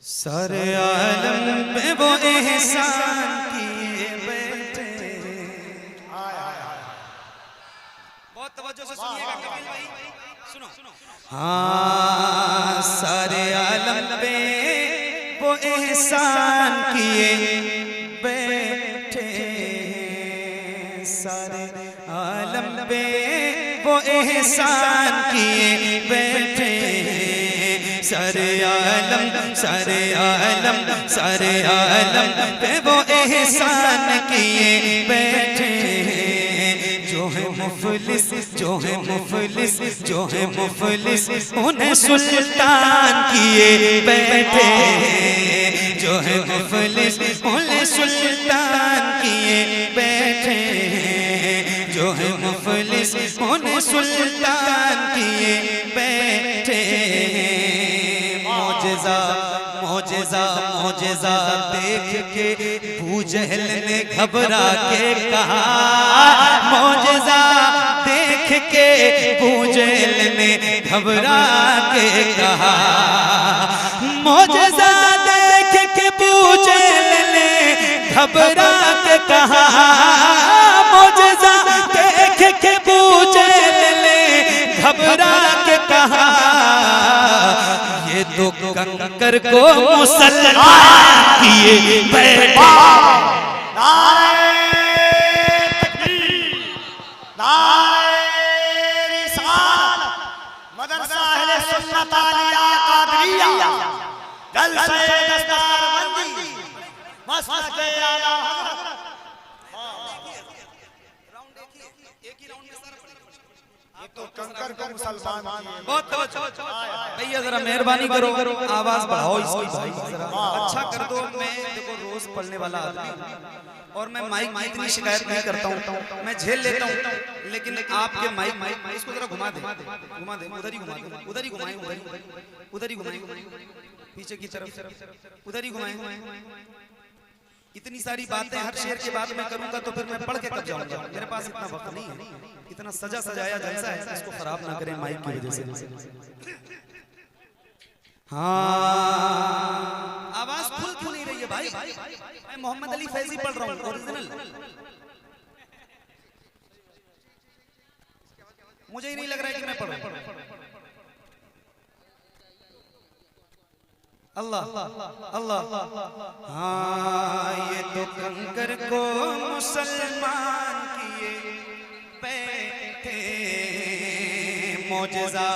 सारे आलम पे वो एहसान किए बैठे। बहुत तवज्जो से सुनिएगा कपिल भाई, सुनो। हाँ, सारे आलम पे वो एहसान किए बैठे, सारे आलम पे वो एहसान किए बैठे, सारे आलम पे वो एहसान किए बैठे। जो है मुफलिस उन्हें सुल्तान किए बैठे, जो है मुफलिस उन्हें सुल्तान किए बैठे, जो है मुफलिस उन्हें सुल्तान किए बैठे। मौजज़ा देख के अबू जहल ने घबरा के कहा, मौजज़ा देख के अबू जहल ने घबरा के कहा, मौजज़ा देख के अबू जहल ने घबरा के कहा, मौजज़ा देख के अबू जहल ने घबरा के कहा, ये तो कंकर को मुसलमान किए बैठे। नारे तकबीर, नारे रिसालत, मदरसा अहले सुन्नत आलिया कादरिया, जलसे दस्तारबंदी, मसलके आला हज़रत। तो कंकर को मुसलमान बहुत भैया जरा मेहरबानी करो, आवाज बढ़ाओ इसकी भाई, जरा अच्छा कर दो। मैं देखो रोज पढ़ने वाला आदमी और मैं माइक इतनी शिकायत नहीं करता हूँ, मैं झेल लेता हूँ, लेकिन आपके माइक इसको जरा घुमा दे, उधर ही घुमाए, उधर ही घुमाए पीछे की तरफ, उधर ही घुमाए। इतनी सारी बातें हर शेर के बाद मैं करूंगा तो फिर मैं पढ़ के कब जाऊंगा, मेरे पास इतना वक्त नहीं है। इतना सजाया जलसा है, इसको खराब ना करें माइक की वजह से। हाँ, आवाज फुल क्यों नहीं रही है भाई? मैं मोहम्मद अली फैजी पढ़ रहा हूँ, ओरिजिनल। मुझे ही नहीं लग रहा है कि मैं पढ़ूं। अल्लाह अल्लाह। हाँ, ये तो कंकर को मुसलमान किए बैठे, मौजज़ा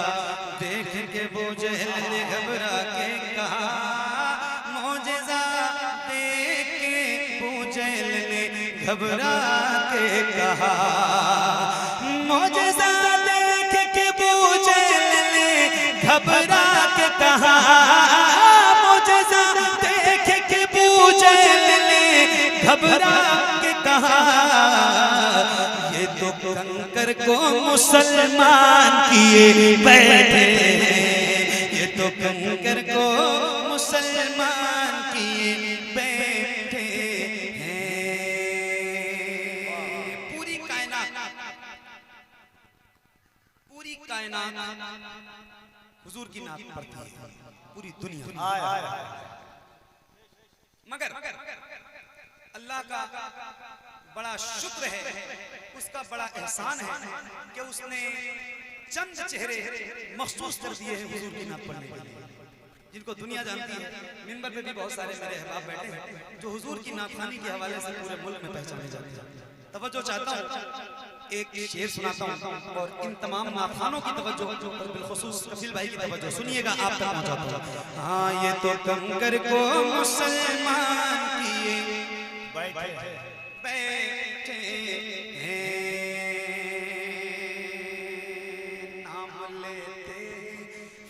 देख के अबू जहल ने घबरा के कहा, मौजज़ा देख के अबू जहल ने घबरा के कहा, मौजज़ा देख के अबू जहल ने घबरा के कहा, घबरा के कहा, ये तो कंकर को मुसलमान किए बैठे, ये तो कंकर को मुसलमान किए बैठे हैं। पूरी कायनात हुजूर की नात पढ़ती है, पूरी दुनिया। मगर अल्लाह का बड़ा शुक्र है, उसका बड़ा एहसान है कि उसने चंद चेहरे मखसूस कर दिए हैं हुजूर की नात पढ़ने के लिए, जिनको दुनिया जानती है। मिंबर पे भी बहुत सारे मेरे अहबाब बैठे हैं जो हुजूर की नातखानी के हवाले से पूरे मुल्क में पहचाने जाते हैं। तवज्जो चाहता हूँ, एक शेर सुनाता हूँ और इन तमाम नातखानों की तवज्जो और बिलखुसूस कफिल भाई की तवज्जो सुनिएगा, आप तक पहुँचाता हूँ। हाँ, ये तो कंकर को मुसलमान किए बैठे हैं, नाम लेते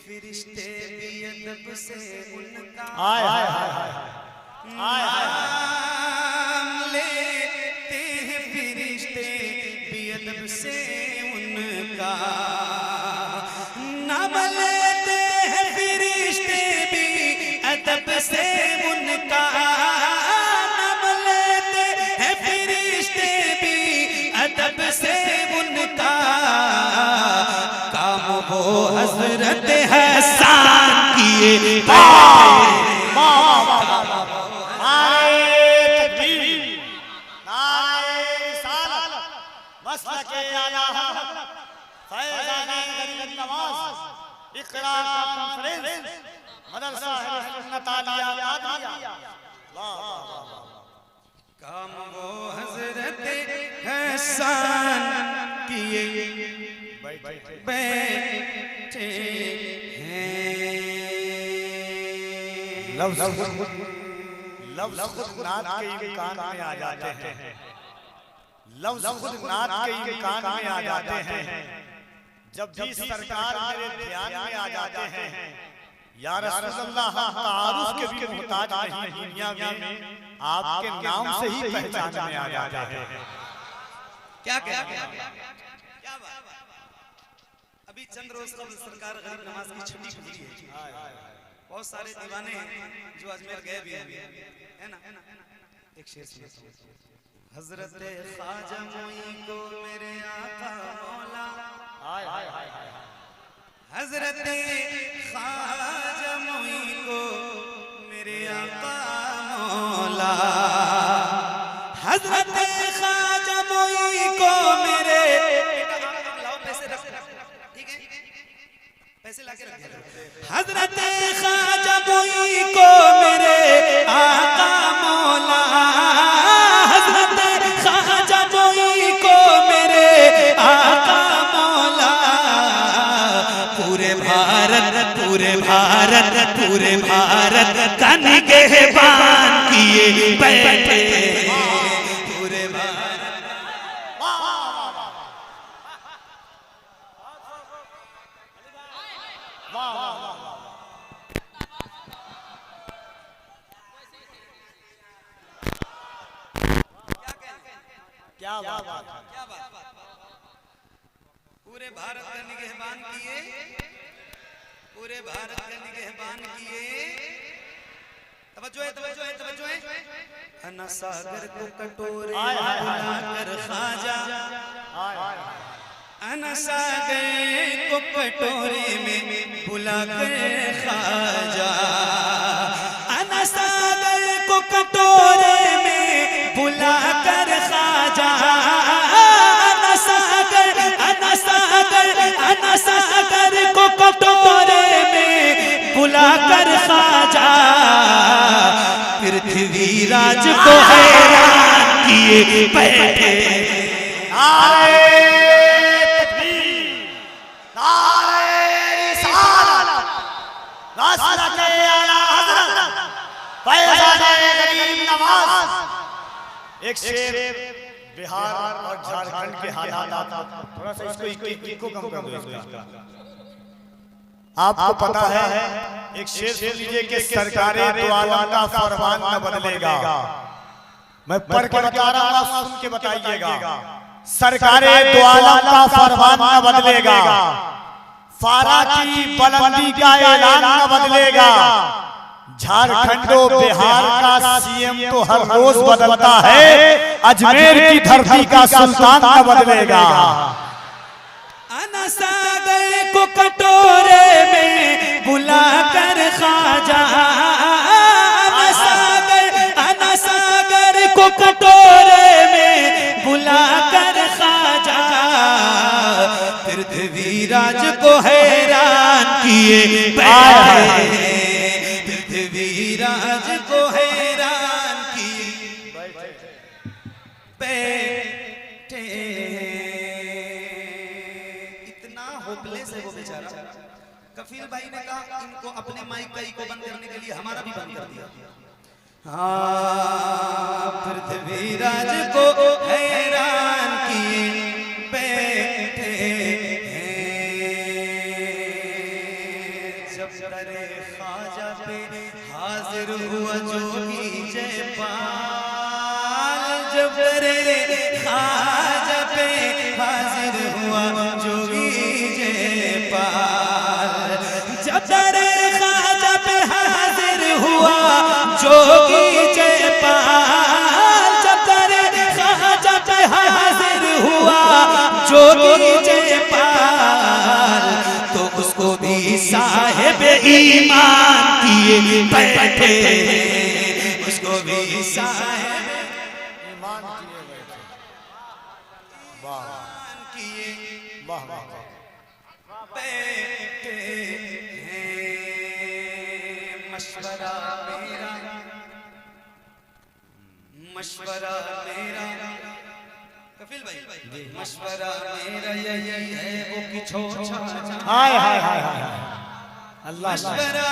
फरिश्ते भी अदब से उनका, नाम लेते हैं फरिश्ते भी अदब से उनका, नाम लेते हैं फरिश्ते भी अदब से उनका, अदब से उनका, काम वो हज़रत हसन किए बैठे। इकरा कॉन्फ्रेंस मदरसा सुन्नत आलिया कादरिया। वाह वाह वाह। काम वो हजरत हसन किए बैठे हैं। लफ्ज़ खुद नात के इम्कान में आ जाते हैं। लफ्ज़ खुद नात के इम्कान में आ जाते हैं। जब भी सरकार मेरे ध्यान में आ जाते हैं, या रसूलल्लाह हम तारुफ के भी मुहताज नहीं, दुनिया में आपके नाम से ही पहचान में आ जाते हैं। क्या क्या क्या बात। अभी चंद रोज कबल सरकार गरीब नवाज की छुट्टी खुली है। बहुत सारे दीवाने हैं जो अजमेर गए भी हैं, है ना। एक शेर सुनाता हूं। हजरत ख्वाजा मोई को मेरे आका मौला, हजरत ख्वाजा मोई को मेरे आका मौला, हजरत ख्वाजा मोई को मेरे, लाओ पैसे रख, ठीक है पैसे लाके रख दिया। हजरत ख्वाजा मोई को मेरे आका मौला, हजरत ख्वाजा मोई को मेरे आका मौला, पूरे भारत का निगहबान किए बैठे पूरे भारत। क्या बात। पूरे भारत का निगहबान किए, पूरे भारत का निगहबान किए। तवज्जो है। अना सागर को कटोरे बुलाकर ख्वाजा, अना सागर को कटोरे में बुलाकर ख्वाजा, अना सागर को कटोरे में बुलाकर ख्वाजा, अना सागर को कटोरे में बुलाकर ख्वाजा, पृथ्वीराज को हैरान किए बैठे। नारे तकबीर, नारे रिसालत, नसरत आला हज़रत फैज़ान गरीब नवाज। एक शेर बिहार और झारखंड के हालात, थोड़ा सा इसको कम कर दो इसका। आपको पता है, एक शेर सुन लीजिए कि सरकारे दो आलम का फरमान न बदलेगा। मैं पढ़ के बता रहा हूं, सुन के बताइएगा। सरकारे दो आलम का फरमान न बदलेगा, फारा की बुलंदी का ऐलान न बदलेगा, झारखंड और बिहार का सीएम तो हर रोज बदलता है, अजमेर की धरती का सुल्तान न बदलेगा। अना सागर को कटोरे में बुलाकर ख्वाजा, अना सागर को कटोरे में बुलाकर ख्वाजा, पृथ्वीराज को हैरान किए बैठे, पृथ्वीराज को हैरान किए बैठे। होपलेस है वो बेचारा। कफील भाई ने कहा इनको अपने माइक का इको बंद करने के लिए हमारा भी बंद कर दिया। हाँ, पृथ्वीराज को हैरान किए बैठे हैं। जब दरे ख्वाजा पे हाजिर हुआ जोगी जयपाल, जब दरे ख्वाजा पे हाजिर हुआ जोगी जयपाल, जब दरे ख्वाजा पे हाजिर हुआ जोगी जयपाल, जब दरे ख्वाजा पे हाजिर हुआ जोगी जयपाल, तो उसको भी साहिब ईमान किए बैठे, उसको भी साहिब ईमान किए बैठे। वाह किए, वाह वाह। बैठे हैं मशवरा मेरा कफिल भाई मशवरा मेरा यही है वो कि हाय हाय हाय हाय अल्लाह मशवरा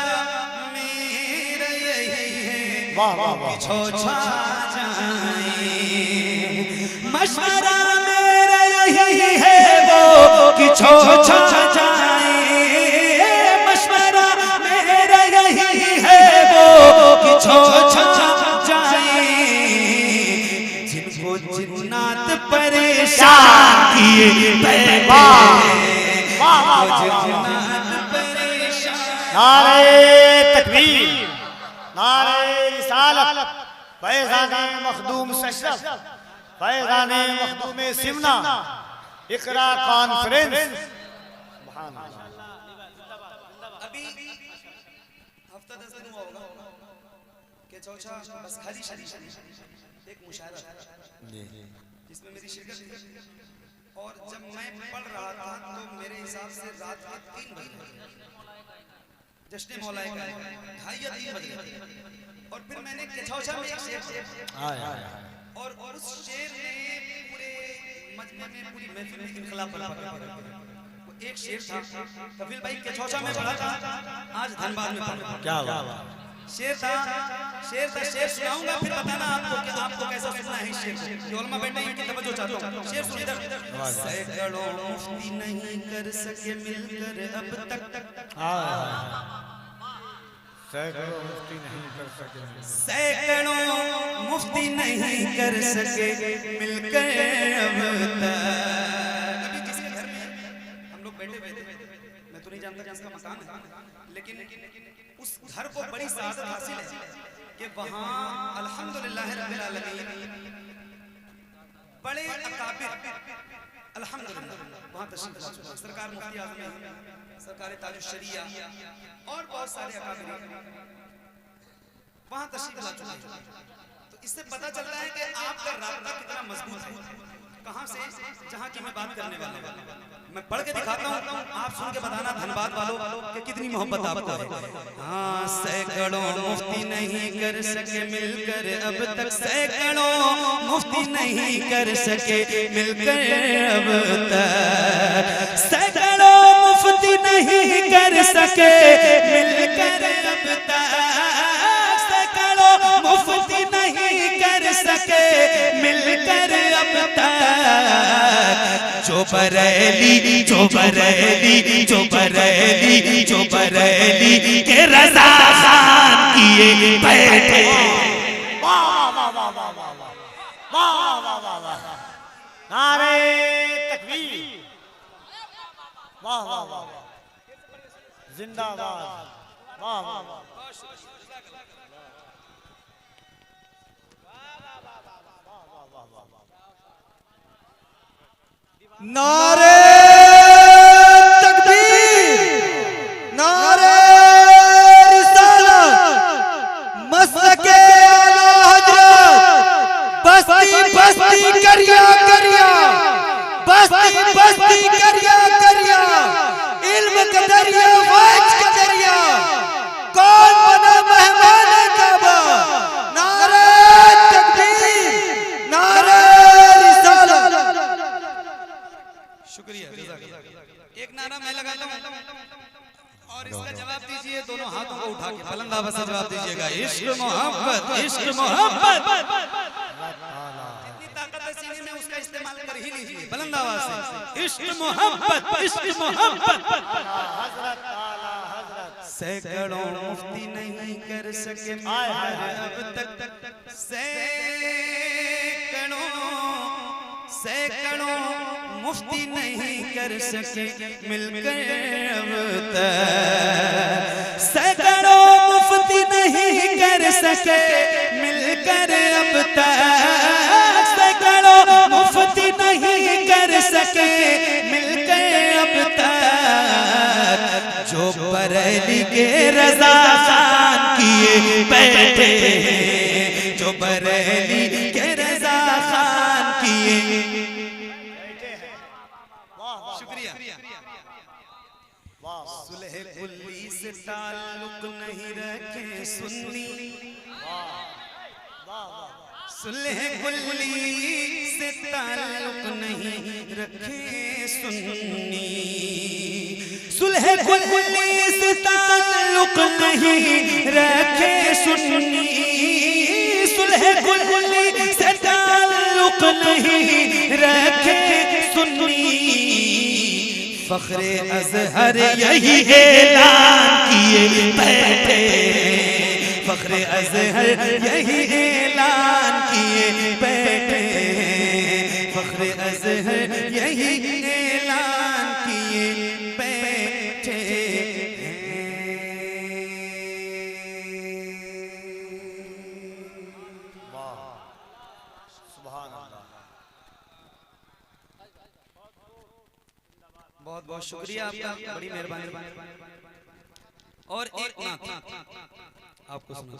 मेरा यही है वाह वाह वाह मशवरा मेरा यही है वो कि छो छो जाए मशवरा मेरा यही है वो कि छो छो जाए जिनको जिन्नात परेशान किए नारे तकबीर नारे रिसालत फैज़ाने मखदूम अशरफ फैज़ाने मखदूम सिमना इकरा कॉन्फ्रेंस अभी हफ्ता 10 दिन हुआ होगा कि चौचा बस खाली एक मुशायरा जिसमें मेरी शिरकत थी और जब मैं पढ़ रहा था तो मेरे हिसाब से रात के 3 बजे जश्न मौलाए का 2:30 बजे और फिर मैंने केछौछा में एक शेर और उस शेर ने पूरे मजमे में पूरी महफिल में इनकलाब बर्पा कर दिया। वो एक शेर था कफिल भाई केछौछा में पढ़ा था आज धनबाद में पढ़ा क्या हुआ शेर सुनाऊंगा फिर बताना आपको कि आपको कैसा सुनना है शेर जो उलमा बैठे हैं इनकी तवज्जो चाहता हूं शेर सुनिए सैकड़ों मुफ्ती नहीं कर सके मिलकर अब तक सैकड़ों मुफ्ती नहीं कर सके सैकड़ों मुफ्ती नहीं कर सके मिलकर अब तक अभी जिसके घर में हम लोग बैठे हुए थे मैं तो नहीं जानता जिसका मकान है लेकिन उस घर को बड़ी सादत हासिल है कि वहां अल्हम्दुलिल्लाह रब्बिल आलमीन बड़े अकाबिर अल्हम्दुलिल्लाह वहां तशरीफ ला चुके हैं सरकार मुफ्ती आजम सरकार ताजुश शरिया और बहुत सारे अकाबिर वहां तशरीफ ला चुके हैं तो इससे पता चलता है कि आपका रास्ता कितना मजबूत है कहां से जहां की मैं बात करने वाला हूं मैं पढ़ के दिखाता हूं आप सुन के बताना धनबाद वालों कि कितनी मोहब्बत आपको है हां सैकड़ों मुफ्ती नहीं कर सके मिलकर अब तक सैकड़ों मुफ्ती नहीं कर सके मिलकर अब तक सैकड़ों मुफ्ती नहीं कर सके मिलकर अब तक सैकड़ों मुफ्ती नहीं कर सके मिलकर अब तक जो बरेली के रज़ा खान किए बैठे नारे तकबीर वाह वाह वाह जिंदाबाद वाह वाह वाह नारे तकबीर नारे रिसालत मसलके आला हजरत बस्ती बस्ती करिया करिया बस्ती बस्ती करिया करिया इल्म का दरिया वाज का दरिया कौन बना मेहमान काबा नारे तकबीर नारे रिसालत शुक्रिया एक नारा मैं लगाता हूं और इसका जवाब दीजिए दोनों हाथों को उठा के बुलंद आवाज से जवाब दीजिएगा इश्क मोहब्बत जितनी ताकत है सीने में उसका इस्तेमाल कर ही लीजिए बुलंद आवाज से इश्क मोहब्बत सैकड़ों मुफ्ती नहीं कर सके अब तक सैकड़ों मुफ्ती नहीं कर सके मिलकर अब तक सैकड़ों मुफ्ती नहीं कर सके मिलकर अब तक सैकड़ों मुफ्ती नहीं कर सके मिलकर अब तक जो बरेली के रज़ा खान किए बैठे जो बरेली के रज़ा खान किए शुक्रिया कुल्ली से ताल्लुक नहीं रखे सुन्नी, सुलह कुल्ली से ताल्लुक नहीं रखे सुन्नी, सुलह कुल्ली से ताल्लुक नहीं रखे सुन्नी, सुलह कुल्ली से ताल्लुक नहीं रखे सुन्नी। फख्रे अज़हर यही ऐलान किए बैठे, फख्रे अज़हर यही ऐलान किए बैठे, फख्रे अज़हर यही ऐलान किए बैठे। बहुत बहुत शुक्रिया आपका, बड़ी मेहरबानी। और एक नात आपको सुना,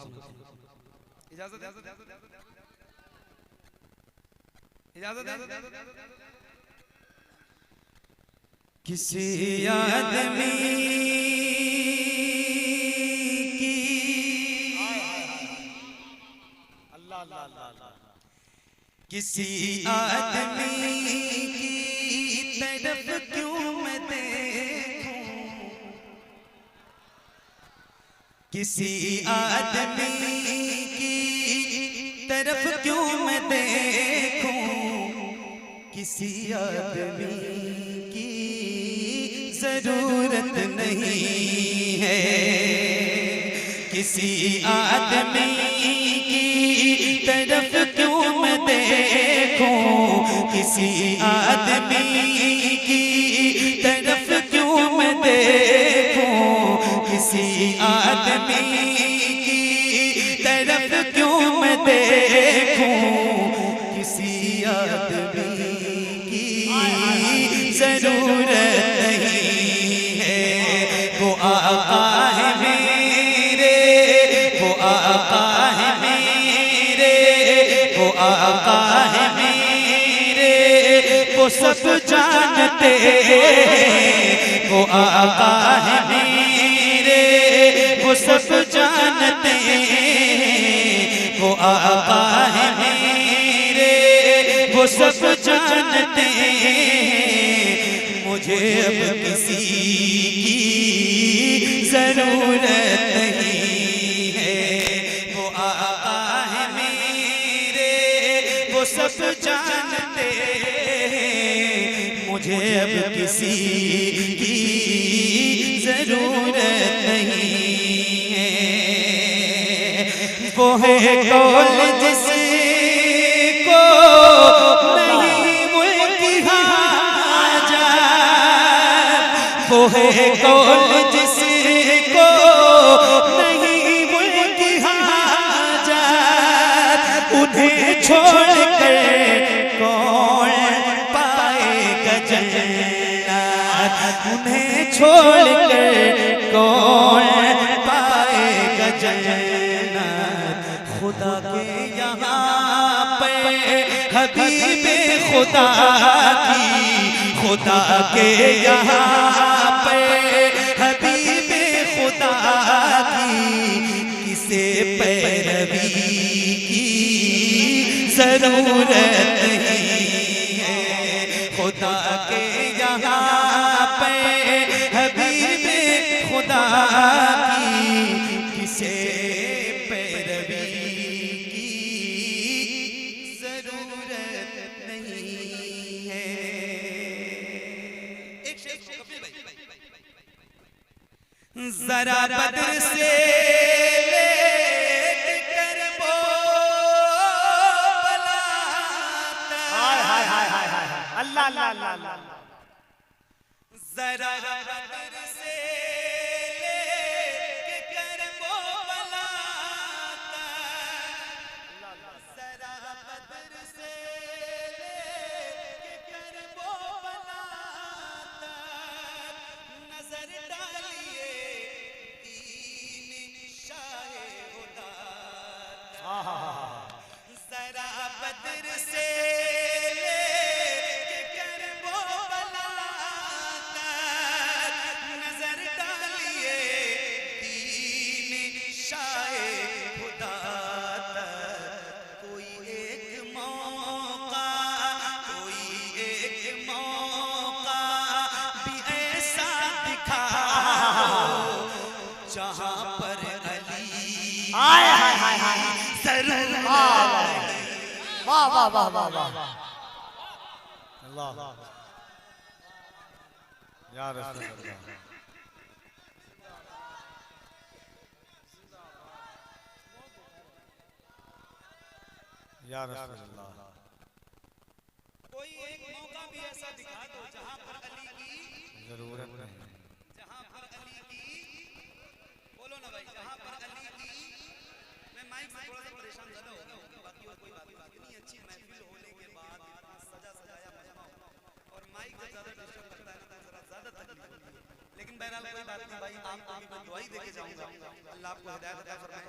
इजाजत किसी आदमी की किसी आदमी की तरफ क्यों मैं देखूं, किसी आदमी की तरफ क्यों मैं देखूं, किसी आदमी की जरूरत नहीं है, किसी आदमी की तरफ क्यों मैं देखूं, किसी आदमी की तरफ क्यों मैं देखूं, किसी आदमी की तरफ क्यों मैं देखूं, किसी आदमी की जरूरत नहीं है। वो आका है मेरे, वो आका है मेरे, वो आका है मेरे, वो सब जानते हैं, वो आका है मेरे, वो सब जानते हैं, वो आका है मेरे, वो सब जानते हैं। मुझे अब किसी की जरूरत नहीं है, वो आका है मेरे, वो सब जानते हैं। मुझे अब किसी की जरूरत नहीं है। वो है कौल जिसको नहीं मुल्की हाजत, वो है कौल जिसको नहीं मुल्की हाजत, उन्हें छोड़कर कौन पाएगा जन्नत, उन्हें छोड़कर कौन पाएगा जन्नत। खुदा के यहाँ पे हबीबे खुदा की, खुदा के यहाँ पे हबीबे खुदा की, किसे पैरवी की जरूरत नहीं है। खुदा के यहाँ पे हबीबे खुदा की, किसे पैरवी की जरूरत नहीं है। जरा बद्र से लेकर वो अल्लाह अल्लाह अल्लाह, जरा बद्र से लेकर वो बलाता, जरा बद्र से लेकर वो बलाता, नजर डालिए दीन शाहे खुदा, जरा बद्र से लेकर वो बलाता, नजर डालिए हाय हाय हाय हाय जरूरत वाह वाह वाह वाह वाह अल्लाह या रसूल अल्लाह या रसूल अल्लाह कोई एक मौका भी ऐसा दिखा दो जहां पर अली की जरूरत नहीं जहां पर अली की बोलो ना भाई जहां पर अली की मैं माइक से थोड़ा सा परेशान ज्यादा हो गया हूं बाकी और कोई बात नहीं इतनी अच्छी महफिल होने के बाद इतना सजा सजाया मजमा और माइक जब ज्यादा डिस्टर्ब करता है तो जरा ज्यादा तकलीफ होती है लेकिन बहरहाल कोई बात नहीं भाई आपको भी मैं दुआ ही देके जाऊंगा अल्लाह आपको हिदायत अता फरमाए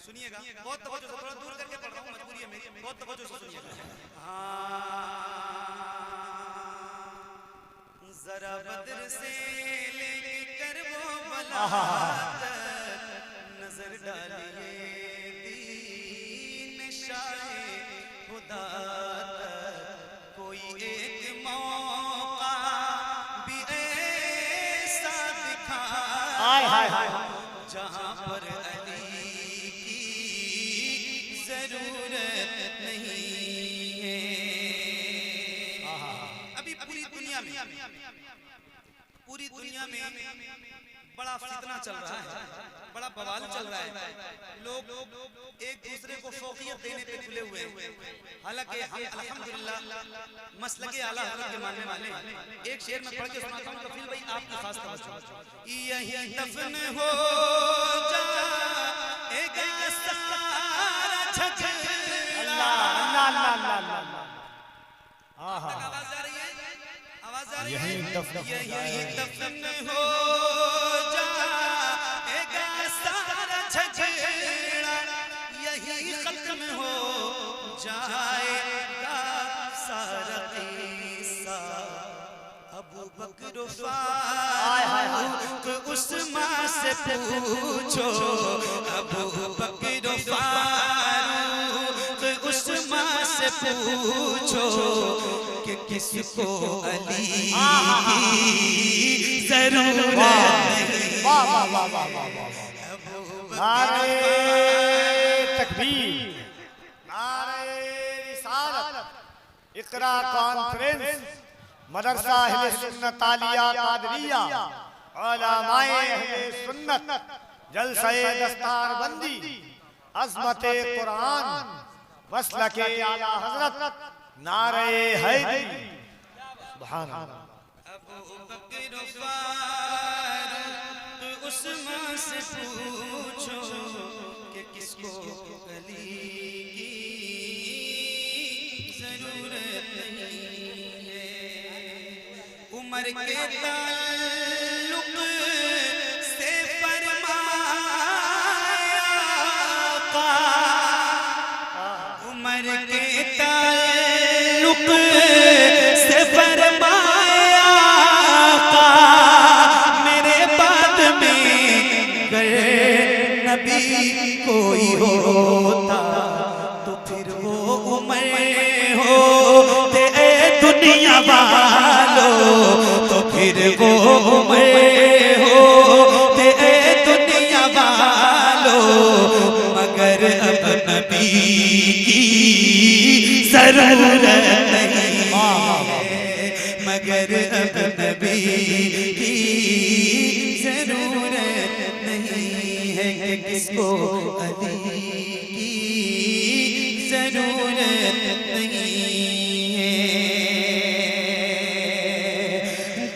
सुनिएगा बहुत तवज्जो से थोड़ा दूर करके पढ़ रहा हूं मजबूरी है मेरी बहुत तवज्जो से सुनिएगा जरा बदर से लेकर वो बलात नजर डालिए दीन शाहे खुदा तक कोई एक मौका भी ऐसा दिखा हाय हाय हाय जहां पर अली की जरूरत नहीं है अभी पूरी दुनिया में बड़ा फितना चल रहा है बड़ा बवाल चल रहा है लोग एक दूसरे को फौकियत देने पे तुले हुए हैं हालांकि हम अल्हम्दुलिल्लाह मसलके आला हज़रत के मानने वाले एक शेर में पढ़ के सुनाता हूं कफील भाई आपकी खास तवज्जो यही दफन हो जाएगा सारा झगड़ा अल्लाह अल्लाह अल्लाह अल्लाह आहा आवाज आ रही है आवाज आ रही है यही दफन हो जाएगा सारा झगड़ा यही खत्म हो जाएगा सारा किस्सा अबू बकर फारूक उस्मान से पूछो अबू बकर फारूक उस्मान से पूछो कि किसको अली की जरूरत नहीं वाह वाह वाह वाह वाह नारे तकबीर नारे रिसालत इकरा कॉन्फ्रेंस मदरसा अहले सुन्नत आलिया कादरिया उलमाए अहले सुन्नत जलसाए दस्तारबंदी अज़मते कुरान मसलके आला हज़रत नारे हैदरी सुभान अल्लाह अबू बकर फारूक उस्मान से पूछो कि किसको अली की जरूरत नहीं है उमर के ताल्लुक से फरमाया का उमर के ताल्लुक से फरमाया का मेरे बाद में गर नबी कोई होता तो फिर वो उमर होते दुनिया वालों तो फिर वो उमर होते दुनिया वालों मगर अब नबी की जरूरत नहीं मगर अब नबी की जरूरत नहीं है कि किसको अली की जरूरत नहीं है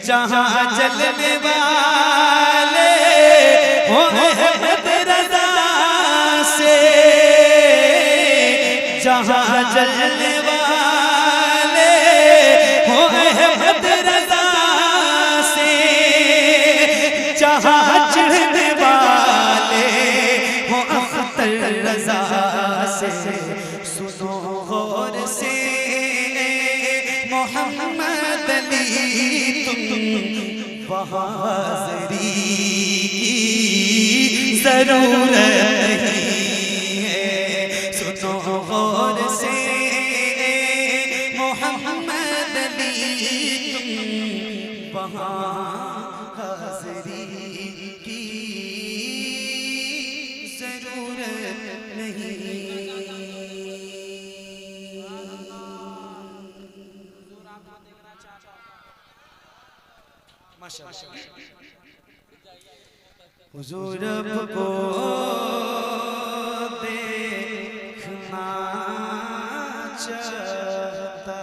जहां जलने वाले हो अहमद रज़ा से जहां जलने वाले हो अहमद रज़ा से जहां चढ़ने वाले हो अख्तर रज़ा से सुनो गौर से मोहम्मद अली तुम वहाँ हाज़री की जरूरत नहीं है सुनो गौर से मोहम्मद अली तुम वहाँ हाज़री की जरूरत हुजूर को देखना चाहता।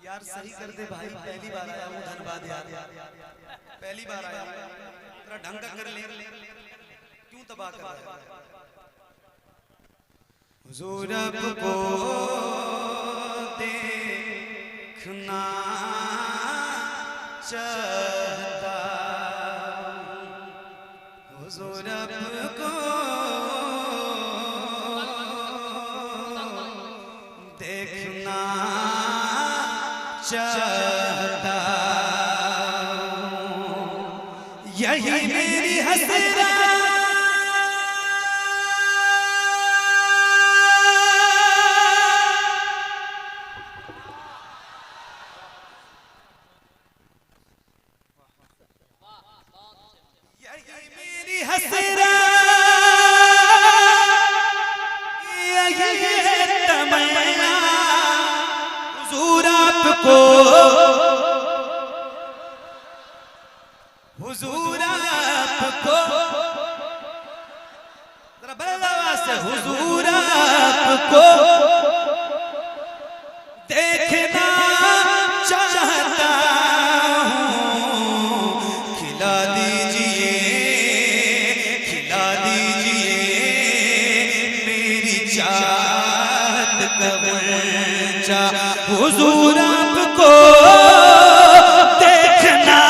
यार सही कर दे भाई, पहली बार आया हूँ धनबाद यार, पहली बार आया तेरा ढंग का कर ले, क्यों तबाह कर रहा है? हुजूर को देखना चाहता, हुजूर को देखना चाहता, यही मेरी हसरत, मेरी हसरत, यही है तमन्ना, हुजूर आपको, हुजूर आपको, जरा बड़ा आवाज से, हुजूर आपको देखना चाहता हूँ, खिला दीजिए, खिला दीजिए मेरी चाहत का मंचा, हुजूर आपको देखना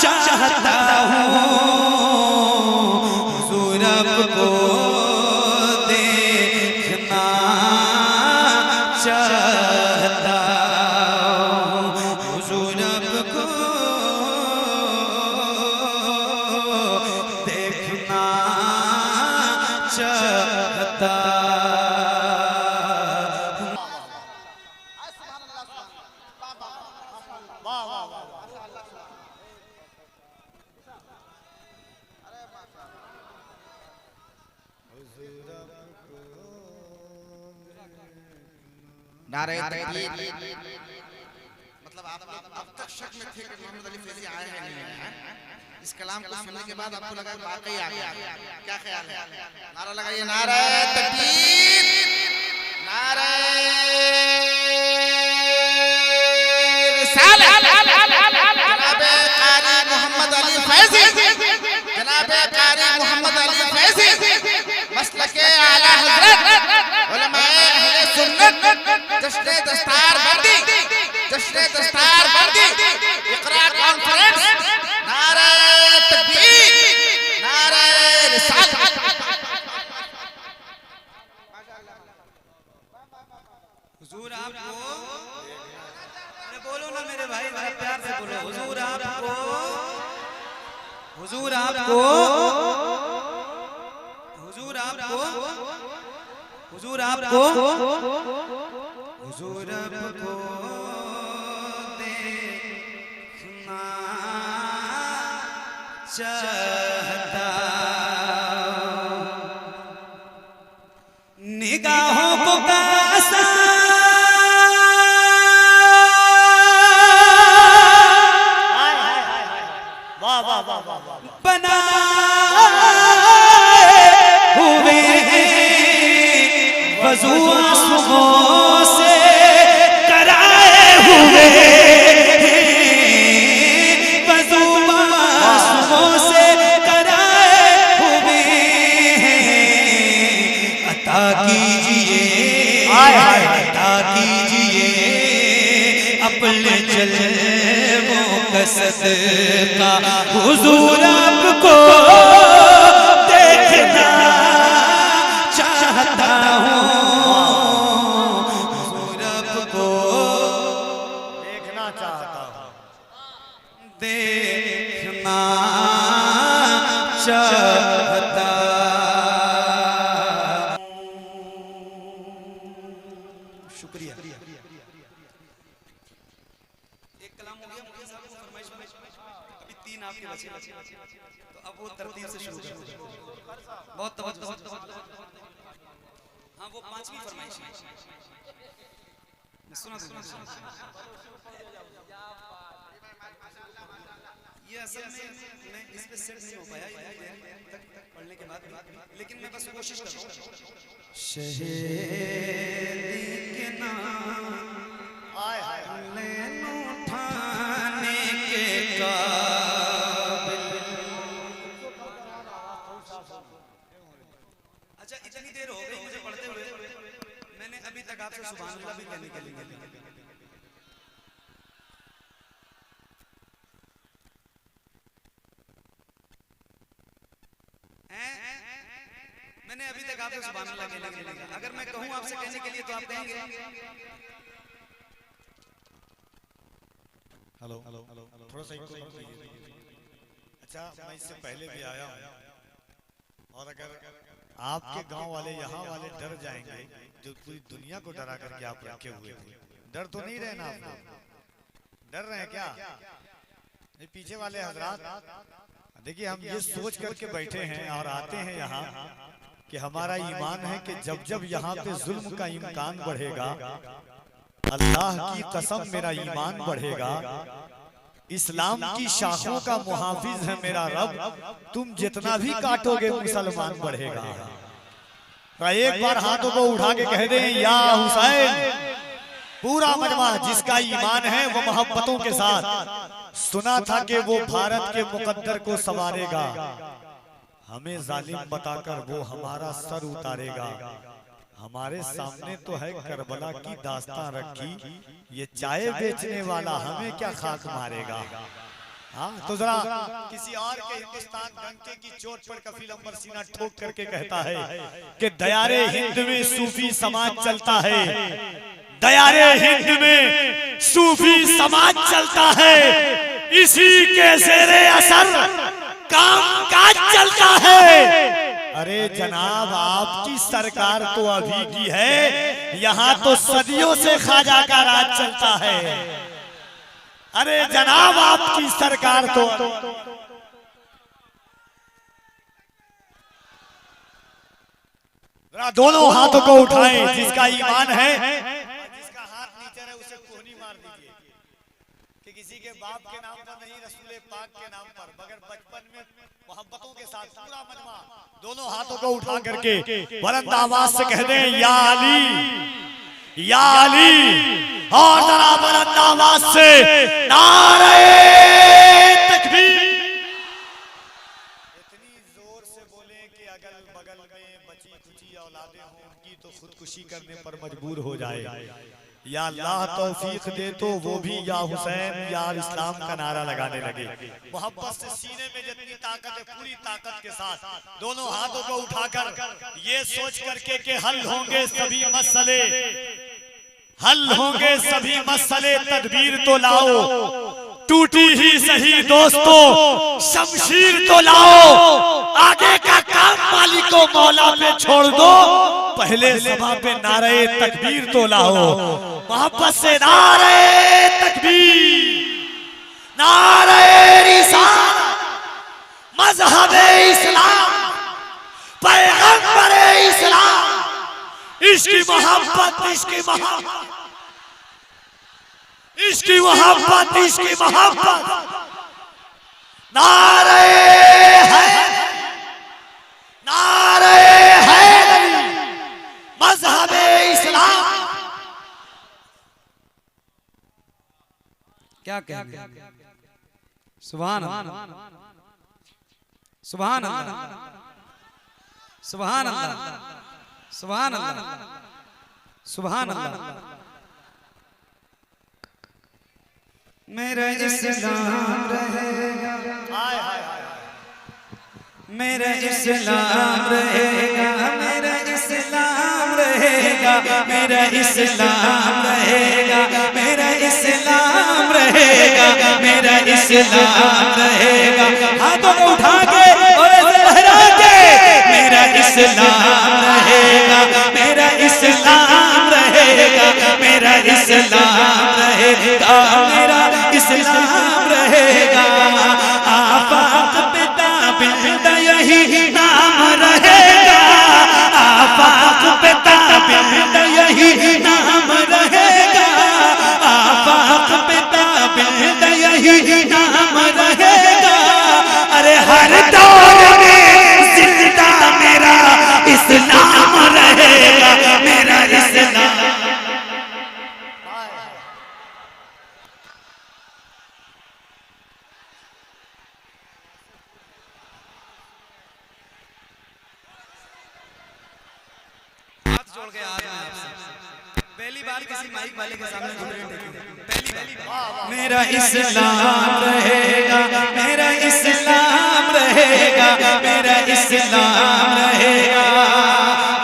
चाहता हूँ, हुजूर आपको देखना चाहता हूँ, हुजूर आपको देखना चाहता। नारे तकबीर। मतलब आप अब तक शक में थे कि मोहम्मद अली फैजी आए हैं नहीं आए? इस कलाम को सुनने के बाद आपको लगा वाकई आ गया, क्या ख्याल है? नारा लगाइए, नारे तकबीर, नारे रिसालत, जनाबे कारी मोहम्मद अली फैजी, जनाबे कारी मोहम्मद अली फैजी, मसलके आला हजरत, उलमाए अहले सुन्नत, जश्न दस्तार बंदी, जश्न दस्तार बंदी, इकरा कॉन्फ्रेंस, नारे तकबीर, नारे रिसालत। हुजूर आपको, अरे बोलो ना मेरे भाई, बड़ा प्यार से बोलो, हुजूर आपको, हुजूर आपको, हुजूर आपको, हुजूर आपको, हुजूर आपको देखना चाहता, निगाहों को कासा बनाए हुए वज़ू आंसुओं से कराए हुए, वज़ू आंसुओं से कराए हुए, अता कीजिए, अता कीजिए अपने जलवों का सदका, हुजूर आपको देखना चाहता हूँ, हुजूर आपको देखना चाहता हूँ, देखना चाहता। शुक्रिया। एक कलाम हो गया, मुझे साहब को फरमाइश में अभी 3 आपके बचे, तो अब वो तरतीब से शुरू करते हैं। बहुत तवज्जो, हाँ वो 5वीं फरमाइश है। सुना ये असल में मैं इस पे सेट नहीं हो पाया इतनी देर तक पढ़ने के बाद, लेकिन मैं बस कोशिश कर रहा हूँ। शहदी के नाम लेन उठाने के काबिल। अच्छा इतनी देर हो गई मुझे पढ़ते हुए, मैंने अभी तक आपसे सुभान अल्लाह भी कहने के लिए मैंने अभी तक आपसे सुभान अल्लाह कहने के लिए, अगर मैं कहूं आपसे कहने के लिए तो आप कहेंगे। हेलो थोड़ा सा अच्छा, मैं इससे पहले भी आया हूँ, और अगर आपके गांव वाले यहाँ वाले डर जाएंगे जो पूरी दुनिया को डरा करके आप रखे हुए थे, डर तो नहीं रहे ना आप लोग? डर रहे हैं क्या? ये पीछे वाले हजरात देखिए, हम ये सोच करके बैठे हैं और आते हैं यहाँ कि हमारा ईमान है कि जब जब यहाँ पे जुल्म का इम्कान बढ़ेगा, अल्लाह की कसम मेरा ईमान बढ़ेगा। इस्लाम की शाखों का मुहाफिज है मेरा रब, तुम जितना भी काटोगे मुसलमान बढ़ेगा। एक बार हाथों को उठा के कह दें या हुसैन। पूरा मजमा जिसका ईमान है वो मोहब्बतों के साथ, सुना था कि वो भारत के मुकद्दर को संवारेगा, हमें जालिम बताकर वो हमारा सर उतारेगा। हमारे सामने तो है करबला की दास्तां रखी, ये चाय बेचने वाला हमें क्या खाक मारेगा। हाँ तो जरा किसी और के हिंदुस्तान डंके की चोट पर कफील अंबर सीना ठोक करके कहता है कि दयारे हिंद में सूफी समाज चलता है, दयारे हिंद में सूफी समाज चलता है, इसी के ज़ेरे असर काम काज चलता है। अरे जनाब आपकी सरकार तो अभी की है, यहाँ तो सदियों से ख्वाजा का राज चलता है। अरे जनाब आपकी सरकार तो दोनों हाथों को उठाएं जिसका ईमान है, जिसका हाथ नीचे है उसे कोहनी मार दीजिए कि किसी के बाप के नाम पर नहीं, रसूल पाक के नाम पर, मगर बचपन में मोहब्बतों के साथ पूरा मजमा दोनों हाथों को उठा करके बुलंद आवाज से कह दें या अली या अली, और जरा बुलंद आवाज से नारे तकबीर। इतनी जोर से बोले कि अगल बगल में बची खुची औलादें हों, उनकी तो खुदकुशी करने पर मजबूर हो जाए। या अल्लाह तौफीक दे तो वो भी या हुसैन या इस्लाम का नारा लगाने लगे। मोहब्बत से सीने में जितनी ताकत है पूरी ताकत के साथ दोनों हाथों को उठाकर ये सोच करके कि हल होंगे सभी मसले, हल होंगे सभी मसले, तदबीर तो लाओ, टूटी ही सही दोस्तों शमशीर तो लाओ, आगे का काम मालिको मौला पे छोड़ दो, पहले सभा पे नारे तकबीर तो लाओ। मोहब्बत से नारे तकबीर, नारे रिसालत, मजहबे इस्लाम, पैगंबरे इस्लाम, इसकी मोहब्बत, इसकी मोहब्बत, इसकी मोहब्बत, इसकी मोहब्बत। नारे है, नारे है मजहबे इस्लाम। क्या कहेंगे? सुभान अल्लाह, सुभान अल्लाह, सुभान अल्लाह, सुभान अल्लाह, सुभान अल्लाह। मेरा इस्लाम रहेगा, मेरा इस्लाम रहेगा, मेरा इस्लाम रहेगा, मेरा इस्लाम रहेगा, मेरा इस्लाम रहेगा, मेरा इस्लाम रहेगा। हाथों को उठा के और लहरा के मेरा इस्लाम रहेगा, मेरा इस्लाम रहेगा, मेरा इस्लाम रहेगा, मेरा इस्लाम रहेगा। आफाक पे ताबिद यही नाम रहेगा, आफाक पे ताबिद यही नाम रहेगा। हाथ जोड़ के आज मैं आपसे पहली बार किसी माइक वाले के सामने घुटने टेके, पहली बार। मेरा इस्लाम रहेगा, मेरा इस्लाम रहेगा, मेरा इस्लाम रहेगा।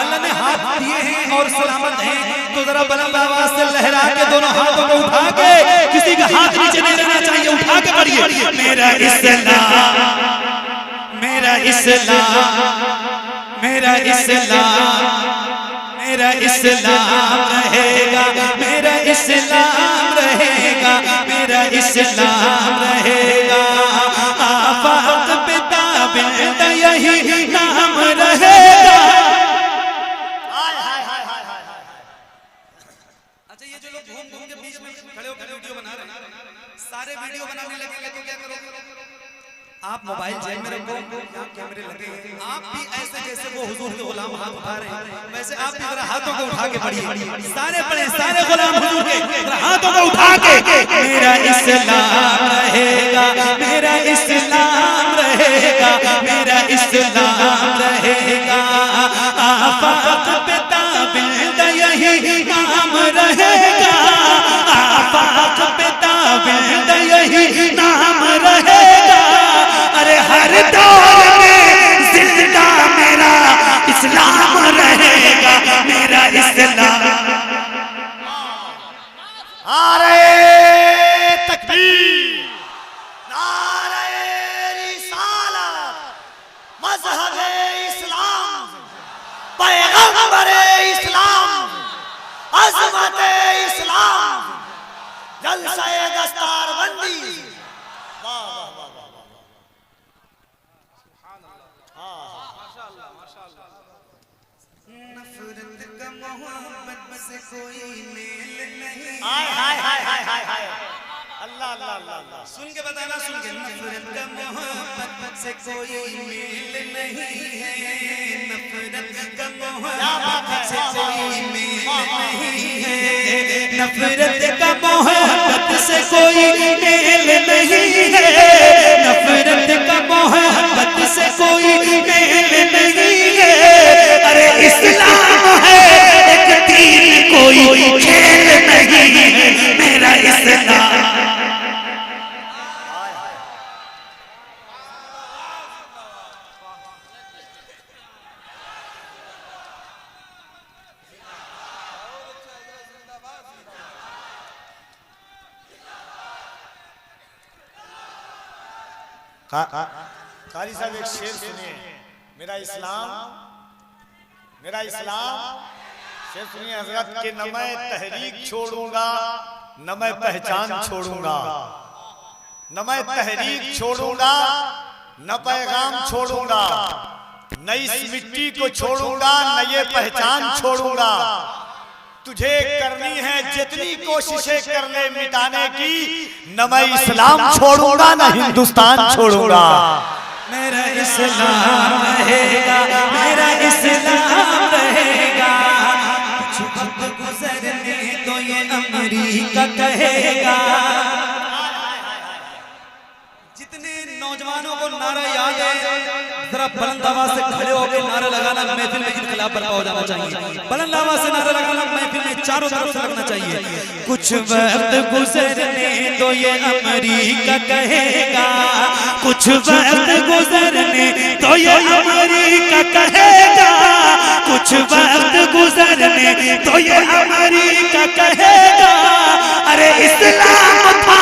अल्लाह ने हाथ दिए हैं और सलामत हैं, तो जरा बुलंद आवाज से लहरा के दोनों हाथों को उठा के, किसी का हाथ नीचे नहीं रहना चाहिए, उठा के पढ़िए, मेरा इस्लाम, मेरा इस्लाम, मेरा इस्लाम, मेरा इस्लाम रहेगा, मेरा इस्लाम रहेगा, मेरा इस्लाम रहेगा। आफाक पे ताबिंदा यही नाम रहेगा। अच्छा, ये जो लोग घूम घूम के बीच में खड़े होकर वीडियो बना रहे हैं, सारे वीडियो बनाने लगेंगे तो क्या करोगे? आप मोबाइल जेब में रखो, यहाँ कैमरे लगे हैं, आप भी ऐसे जैसे वो हुजूर के गुलाम हाथ उठा रहे हैं, वैसे आप भी जरा हाथों को उठा के पढ़िए, सारे पढ़े, सारे गुलाम हुजूर के जरा हाथों को उठा के, मेरा इस्लाम रहेगा, मेरा इस्लाम रहेगा, मेरा इस्लाम रहेगा। आफाक पे ताबिंदा यही नाम रहेगा, आफाक पे ताबिंदा यही नाम रहेगा। अरे हर दौर में जिंदा मेरा इस्लाम रहेगा, मेरा इस्लाम। नारे तकबीर, नारे रिसालत, मज़हब इस्लाम, पैगंबर इस्लाम, अज़मत इस्लाम, जलसा दस्तारबंदी। वाह वाह वाह वाह वाह, नफरत का मोहब्बत से कोई मेल नहीं। हाय हाय हाय हाय हाय हाय, अल्लाह अल्लाह अल्लाह अल्लाह। सुन के बताना, सुन के। नफरत का मोहब्बत से कोई मेल नहीं है, नफरत का मोहब्बत से कोई मेल नहीं है, नफरत का मोहब्बत से कोई मेल नहीं है, नफरत का मोहब्बत से कोई मेल नहीं है। अरे इस्लाम है एक दीन, कोई खेल नहीं है, मेरा इस्लाम। कारी साहब एक शेर सुनिए, मेरा इस्लाम, मेरा इस्लाम। शेर सुनिए हजरत के, न मैं तहरीक छोड़ूंगा, न मैं पहचान छोड़ूंगा, न मैं तहरीक छोड़ूंगा, न पैगाम छोड़ूंगा, न इस मिट्टी को छोड़ूंगा, न ये पहचान छोड़ूंगा। तुझे करनी है जितनी कोशिशें कर ले मिटाने की, न मैं इस्लाम छोड़ूंगा, न हिंदुस्तान छोड़ूंगा। मेरा इस्लाम रहेगा, मेरा इस्लाम रहेगा। कुछ वक्त गुजरने तो ये अमरीका कहेगा। जितने नौजवानों को नारा याद है, जरा बुलंद आवाज से खड़े होकर नारा लगाना, महफिल में इनकलाब बर्पा हो जाना चाहिए। बुलंद आवाज से नारा लगाना, महफिल में चारों तरफ से लगना चाहिए। कुछ वक्त गुजरने तो ये अमरीका कहेगा, कुछ वक्त गुजरने तो ये अमरीका कहेगा, कुछ वक्त गुजरने तो ये अमरीका कहेगा। अरे इस्लाम था,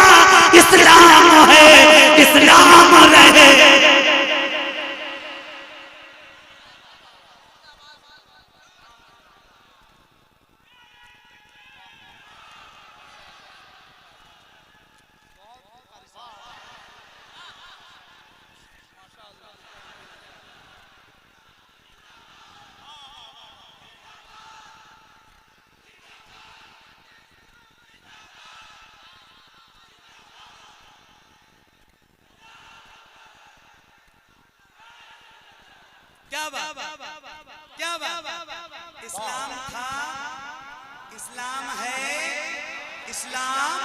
इस्लाम है, इस्लाम रहे। क्या बात, क्या बात। इस्लाम था, इस्लाम है, इस्लाम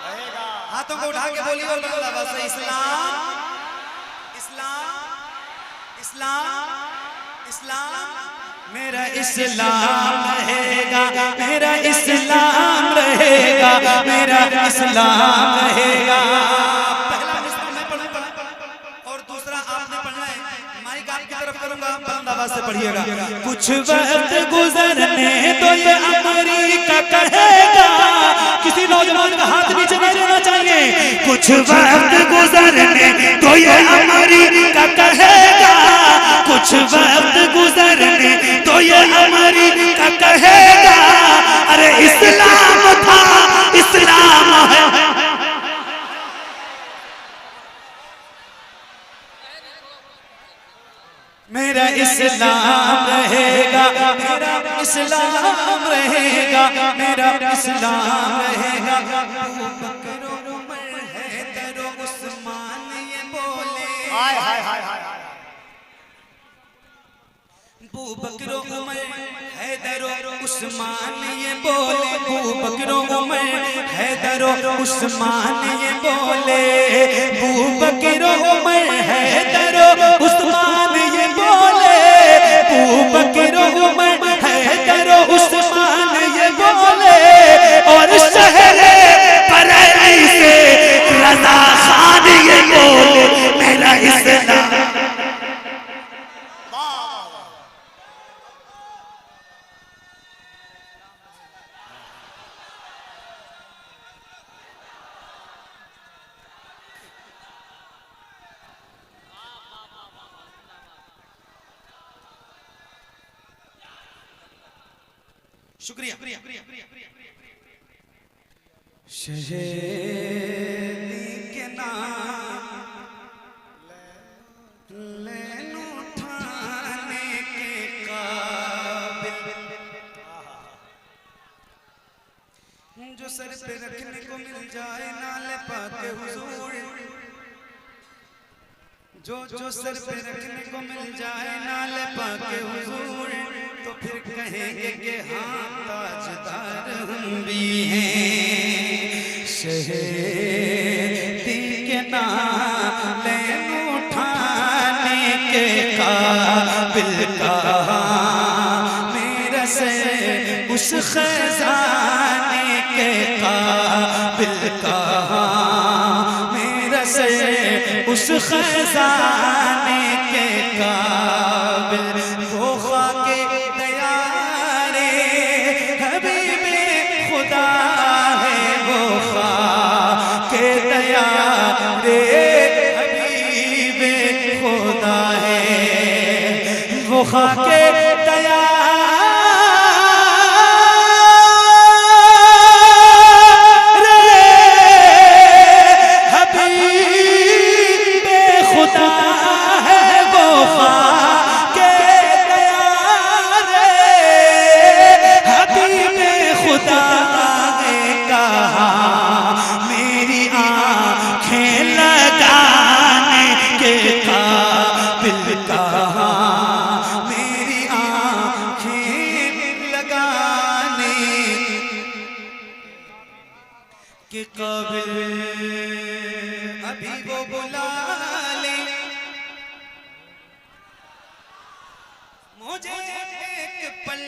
रहेगा। हाथों को उठा के बोलिए और बोलो आवाज से, इस्लाम, इस्लाम, इस्लाम, इस्लाम मेरा इस्लाम रहेगा, मेरा इस्लाम रहेगा, मेरा इस्लाम रहेगा। पहला मिसरा मैं पढ़ूंगा और दूसरा आपने पढ़ना है। माइक आपकी तरफ करूंगा, बुलंद आवाज से पढ़िएगा। कुछ वक्त गुजरने तो ये अमेरिका कहेगा, किसी नौजवान का हाथ नीचे नहीं लेना चाहिए। कुछ वक्त गुजरने तो ये अमेरिका कहेगा, कुछ वक्त गुजरने तो ये अमेरिका कहेगा, अरे इस्लाम था इस्लाम है। मेरा इस्लाम रहेगा, मेरा इस्लाम रहेगा, मेरा इस्लाम रहेगा। अबू बकर उमर हैदर उस्मान ये बोले, हाय हाय हाय हाय। अबू बकर उमर हैदर उस्मान ये बोले, अबू बकर उमर हैदर उस्मान ये बोले, अबू बकर उमर हैदर उस्मान ये बोले, अबू बकर उमर हैदर उस्मान ये बोले, और शहर बरेली से रज़ा खान ये बोले, मेरा इस्लाम। शुक्रिया। शहरी के नाम लैन उठाने के काबिल, जो सर पे रखने को मिल जाए नाले पाके हुजूर, जो सर पे रखने को मिल जाए नाले पाके हुजूर, तो फिर कहेंगे कि हाँ ताजदार हम भी हैं। शहदी के नाम लैन उठाने के काबिल कहा मेरा से उस खजाने के काबिल कहा मेरा से उस खजाने के काबिल। वो खाके दयारे हबीबे खुदा है, वो खाके दयारे हबीबे खुदा है, वो खाके दया के काबिल। अभी वो बुला ले मुझे एक पल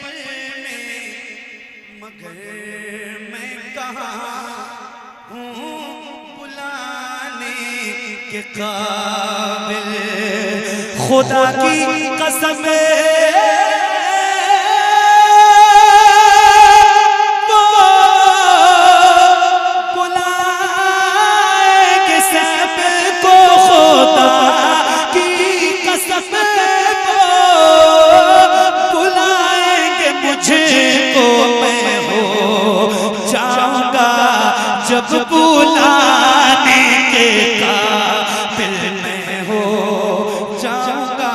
में, मगर मैं कहाँ हूँ बुलाने के काबिल। खुदा की कसम जब बुलाने के काबिल मैं हो जाऊंगा,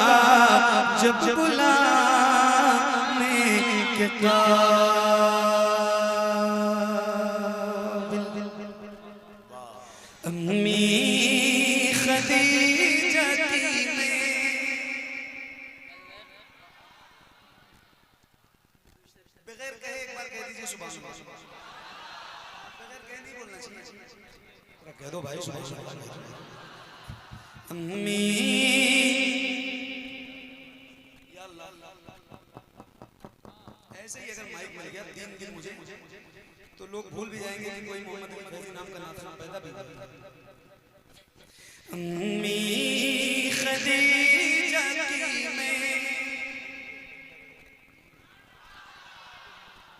जब बुलाने के काबिल। अम्मी खदीजा की बगैर कहे एक बार कह दीजिए सुभान अल्लाह। कह दो भाई सुभान अल्लाह। अम्मी या अल्लाह ऐसे ही अगर माइक मिल गया 3 दिन मुझे तो लोग भूल भी जाएंगे कि कोई मोहम्मद अली फैजी नाम का नाता पैदा भी हुआ। अम्मी खदीजा की मैं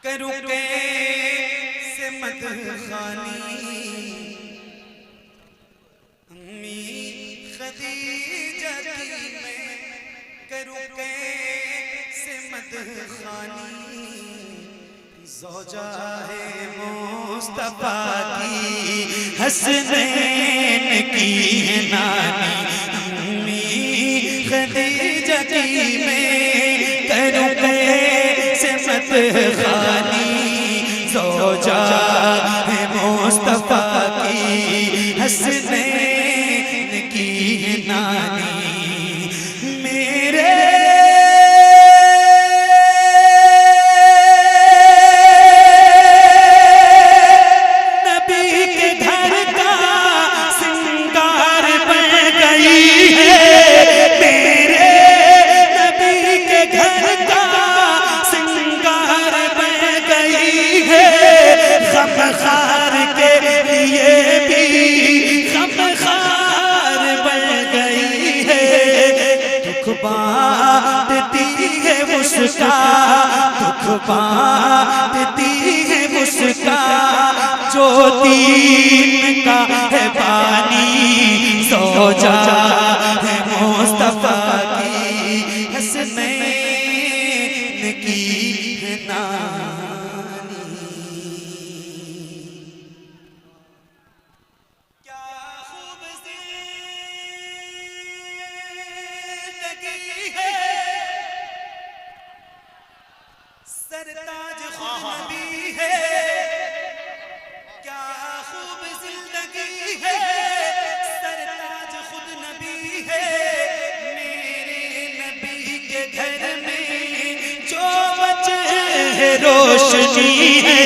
करूं कैसे मदखानी, अम्मी खदीजा की मैं करूं कैसे मदखानी, ज़ौजा है मुस्तफा की हसनैन की है नानी, अम्मी खदीजा की मैं करूं कैसे मदखानी, ज़ौजा है मुस्तफा की हसनैन की है नानी, मेरे खार के लिए भी खार बन गई है, दुख बांटती है मुस्का, दुख बांटती है मुस्का, जो दीन का है बानी, ज़ौजा है मुस्तफा की हसनैन की है नानी। सरताज खुद नबी है, क्या खूब जिंदगी है, सरताज खुद नबी है, मेरे नबी के घर में जो बचे रोशनी है,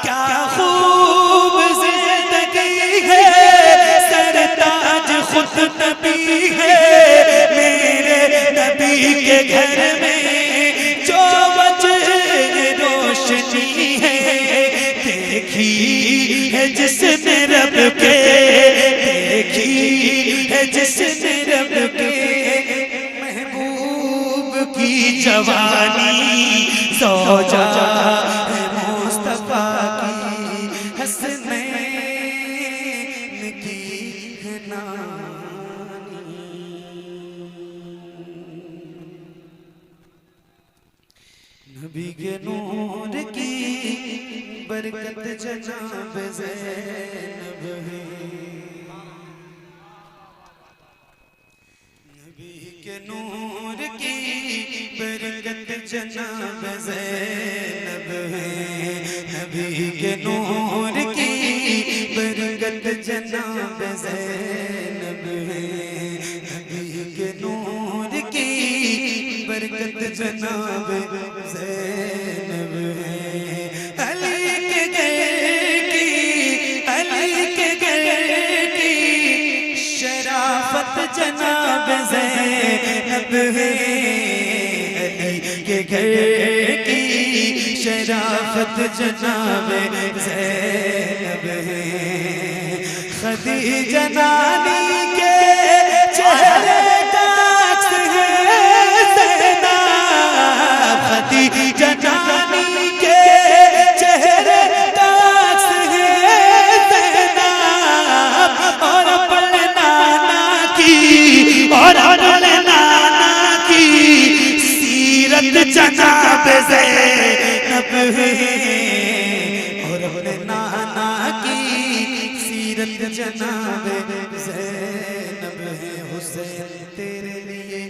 क्या खूब जिंदगी है, सरताज खुद नबी है, मेरे नबी के घर में जो बचे रोशनी है, देखी है जिसने रब के, देखी है जिसने रब के महबूब की जवानी, ज़ौजा है मुस्तफा की हसनैन की है नानी, नबी के नूर की बरकत जनाब ज़ैनब है, नबी के नूर की बरकत जनाब ज़ैनब है, नबी के नूर की बरकत जनाब ज़ैनब है, नबी के नूर की बरकत जनाब ज़ैनब है, अली के घर की शराफत जनाब ज़ैनब है, अली के घर की शराफत जनाब ज़ैनब है, खदीजा नानी के चेहरे का अक्स है ज़ैनब, खदीजा नानी के चेहरे का अक्स है ज़ैनब, और अपने नाना की सीरत जनाब ज़ैनब है, और अपने नाना की सीरत जनाब ज़ैनब है, हुसैन तेरे लिए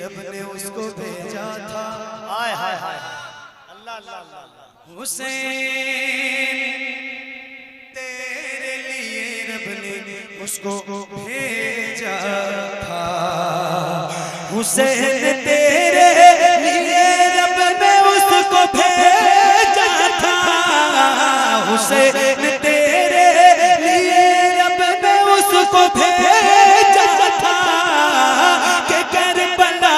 रब ने उसको भेजा था, हाय हाय हाय अल्लाह अल्लाह अल्लाह, हुसैन तेरे लिए रब ने उसको भेजा था, हुसैन तेरे लिए रब ने उसको भेजा था, हुसैन तेरे लिए रब ने उसको भेजा था, के करबला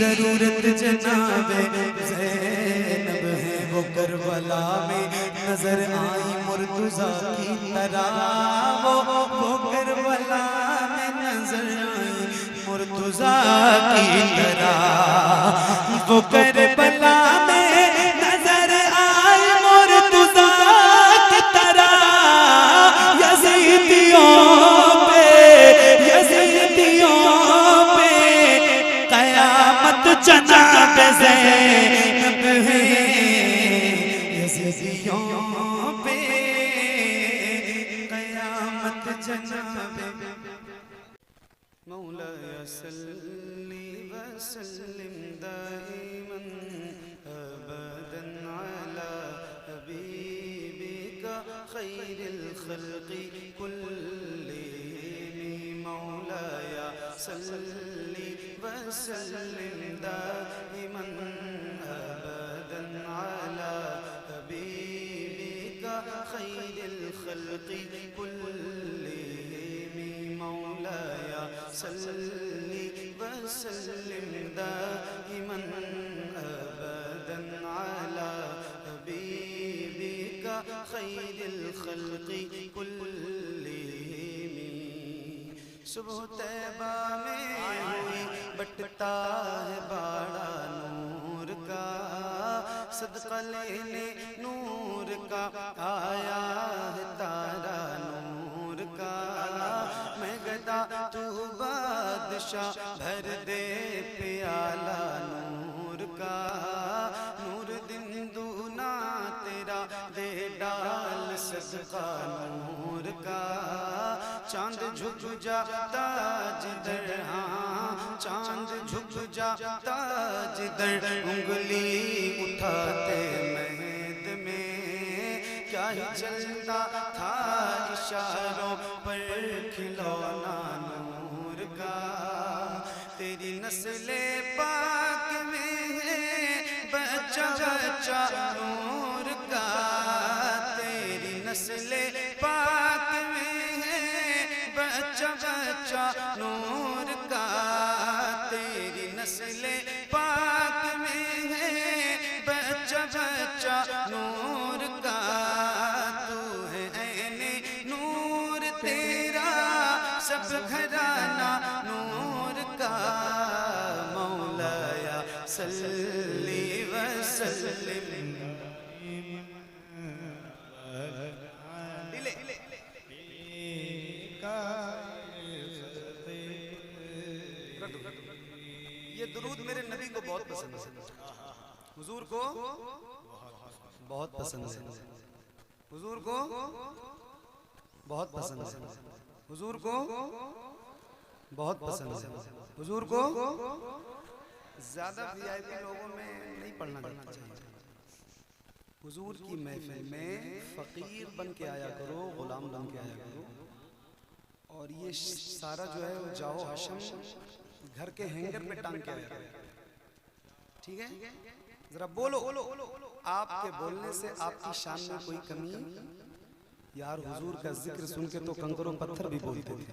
जरूरत जनाबे ज़ैनब है वो करबला में नजर आई मुर्तज़ा की तरह वो करबला में नजर आई मुर्तज़ा की तरह वो करबला में नजर आई मुर्तज़ा की तरह यज़ीदियों पे कयामत जनाब ज़ैनब है यज़ीदियों पे कयामत जनाब मौलाया सल्ली व सल्लिम दाइमन अबदन अला हबीबिका खैरिल खल्क़ि कुल्लिहिम मौलाया सल्ली व सल्लिम दाइमन अबदन अला हबीबिका खैरिल खल्क़ि कुल्लिहिम मौलाया सल्ली व सल्लिम दाइमन अबदन अला हबीबिका खैरिल खल्क़ि कुल्लिहिम सुबह तैबा में हुई बटता है बाड़ा नूर का सदका लेने नूर का आया है तारा नूर का मैं गदा तू बादशाह भर दे प्याला नूर का नूर दिन दूना तेरा दे डाल सदका नूर का चांद झुक जाता जिधर हाँ चांद झुक जाता जिधर उंगली उठाते महद में क्या ही चलता था इशारों पर खिलौना नूर का तेरी नस्ले पाक में है बच्चा बच्चा नूर का तेरी नस्ले पाक में है बच्चा बच्चा नूर का तेरी नस्ले पाक में है बच्चा बच्चा नूर का तू है ऐने नूर तेरा सब घराना नूर का मौलाया सल्ली व सल्लिम ये दुरूद मेरे नबी को बहुत पसंद है हुजूर को बहुत पसंद है हुजूर को बहुत पसंद है हुजूर को बहुत पसंद है हुजूर को ज्यादा वीआईपी लोगों में नहीं पढ़ना जाना चाहिए हुजूर की महफिल में फकीर बन के आया करो गुलाम बन के आया करो और ये सारा जो है वो जाओ हशम घर के हैंगर पे टांग के आया करो ठीक है जरा बोलो आपके बोलने से आपकी शान में कोई कमी यार हुजूर का जिक्र सुन के तो कंकरों पत्थर भी बोलते थे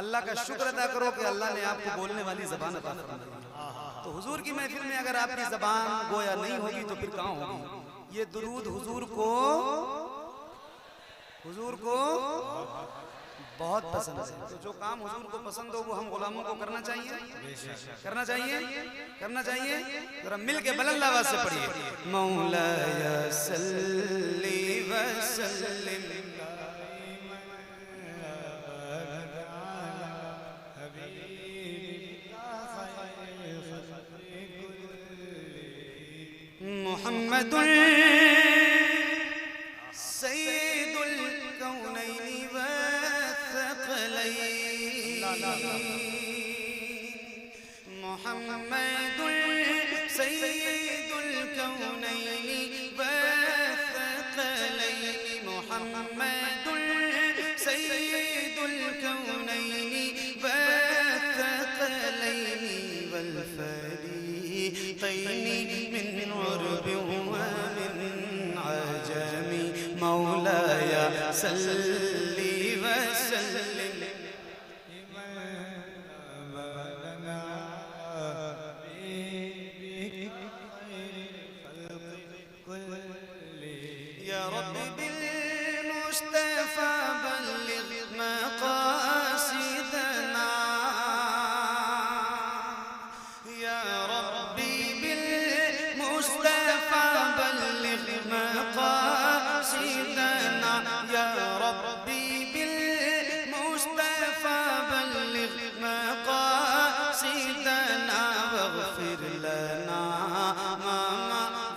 अल्लाह का शुक्र अदा करो कि अल्लाह ने आपको बोलने वाली ज़बान अता फरमाई तो हुजूर की महफिल में अगर आपकी ज़बान गोया नहीं होगी तो फिर कहाँ होगी ये दुरूद हुजूर को बहुत पसंद है तो जो काम हुजूर को पसंद हो वो हम गुलामों को करना चाहिए जरा मिल के बुलंद आवाज से पढ़िए मौलाया सल्ली व सल्लिम मुहम्मदुल सय्यदुल कौनैनि व मुहम्मदुल सय्यदुल कौनैनि व थक़लैनि मुहम्मदुल सय्यदुल कौनैनि व थक़लैनि वल फरीक़ैनि मिन उर्बि व मिन अजमी मौलाया सल्ली व सल्लिम मुस्तफा बल्लिग मक़ासिदना या रब्बी बिल मुस्तफा बल्लिग मक़ासिदना वग़फिर लना मा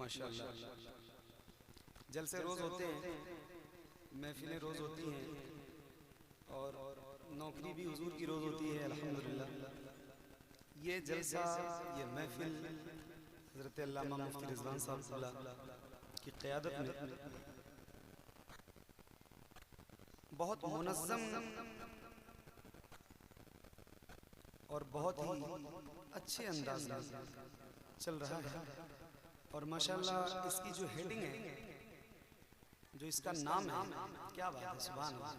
माशाअल्लाह। जलसे रोज होते हैं, महफिलें रोज होती हैं और नौकरी भी हुजूर की रोज होती है अल्हम्दुलिल्लाह। ये जलसा, ये महफिल हज़रत अल्लामा मुफ्ती रिज़वान साहब की क़यादत में बहुत मुनज़्ज़म और बहुत ही अच्छे अंदाज में चल रहा है। और माशाअल्लाह इसकी जो हेडिंग है, जो इसका नाम है, क्या बात है, सुभान अल्लाह।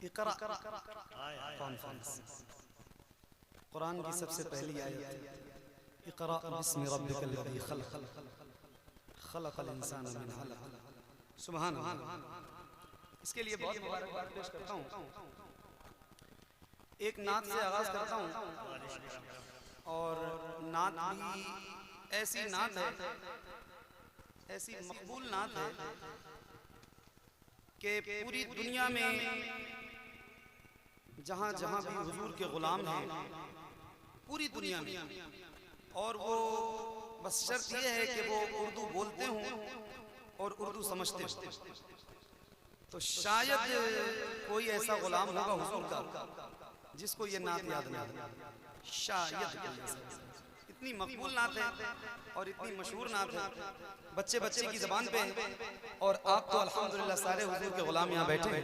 इक़रा कॉन्फ्रेंस, कुरान की सबसे पहली आयत, इक़रा बिस्मि रब्बिकल लज़ी खलक़ खलक़ल इंसान मिन अलक़। सुभान अल्लाह। इसके लिए बहुत मुबारकबाद पेश करता हूँ। एक नात से आगाज करता हूँ और नात भी ऐसी नात है, ऐसी मकबूल नात है कि पूरी दुनिया में जहाँ जहाँ भी हुजूर के गुलाम हैं, पूरी दुनिया में, और वो बस शर्त ये है कि वो उर्दू बोलते हों और उर्दू समझते हों, तो शायद कोई ऐसा गुलाम होगा हुजूर का जिसको ये नात याद ना हो। शायद इतनी मकबूल नात है और इतनी मशहूर नात है, बच्चे बच्चे की ज़बान पे है। और आप तो अल्हम्दुलिल्लाह सारे हुजूर के गुलाम यहाँ बैठे हैं,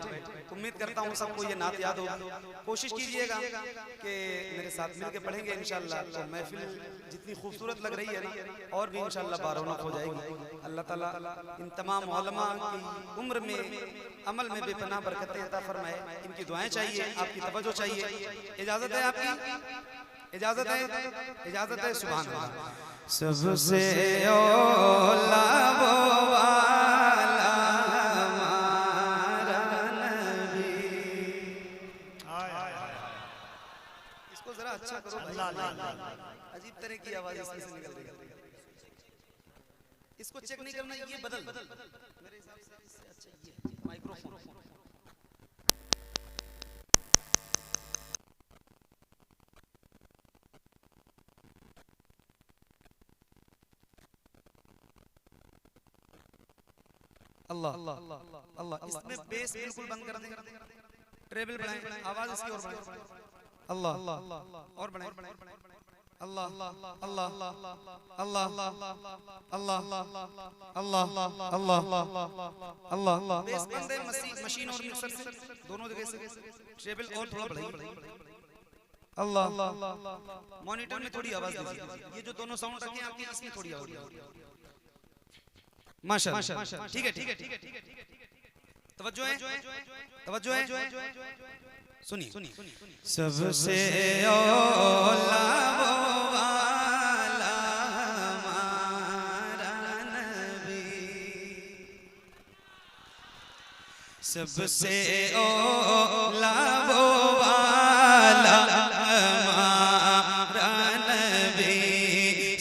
उम्मीद करता हूँ सबको ये नात याद होगी। कोशिश कीजिएगा कि मेरे साथ मिलकर पढ़ेंगे इंशाअल्लाह, तो महफिल जितनी खूबसूरत लग रही है ना, और भी इंशाअल्लाह बारौनक हो जाएगी। अल्लाह ताला इन तमाम उलमा की उम्र में, अमल में बेपनाह बरकतें अता फरमाए। इनकी दुआएं चाहिए, आपकी तवज्जो चाहिए। इजाज़त है आपकी, इजाज़त है, इजाज़त है। सुभान अल्लाह। सबसे औला वो वाला हमारा नबी। इसको जरा अच्छा करो भाई, अजीब तरह की आवाज इसमें से निकल रही है। इसको चेक नहीं करना, ये बदल मेरे हिसाब से इससे अच्छा ये माइक्रोफोन। अल्लाह अल्लाह, इसमें बेस बिल्कुल बंद कर दें, ट्रेबल बढ़ाएं, आवाज इसकी और बढ़ाएं। अल्लाह और बढ़ाएं। अल्लाह अल्लाह अल्लाह अल्लाह अल्लाह अल्लाह अल्लाह। बेस बंद है मशीन और मिक्सर से, दोनों जगह से ट्रेबल और थोड़ा बढ़ाइए। अल्लाह मॉनिटर में थोड़ी आवाज दीजिए, ये जो दोनों साउंड रखे हैं आपके, इसमें थोड़ी आवाज माशाअल्लाह। ठीक है, ठीक है, ठीक है, तवज्जो है, तवज्जो है, सुनिए। सबसे औला वो वाला हमारा नबी, सबसे औला वो वाला हमारा नबी,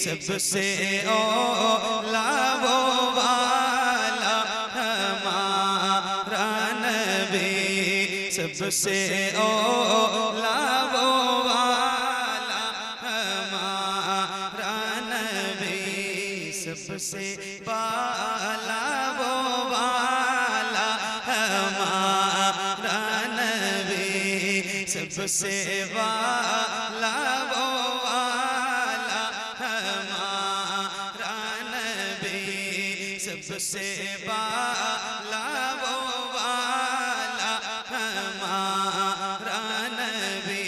सबसे औला वो वाला हमारा नबी, सबसे औला वो वाला हमारा नबी, सबसे बाला वो वाला हमारा नबी, सबसे वाला वो वाला हमारा नबी, सबसे वाला वो वाला हमारा नबी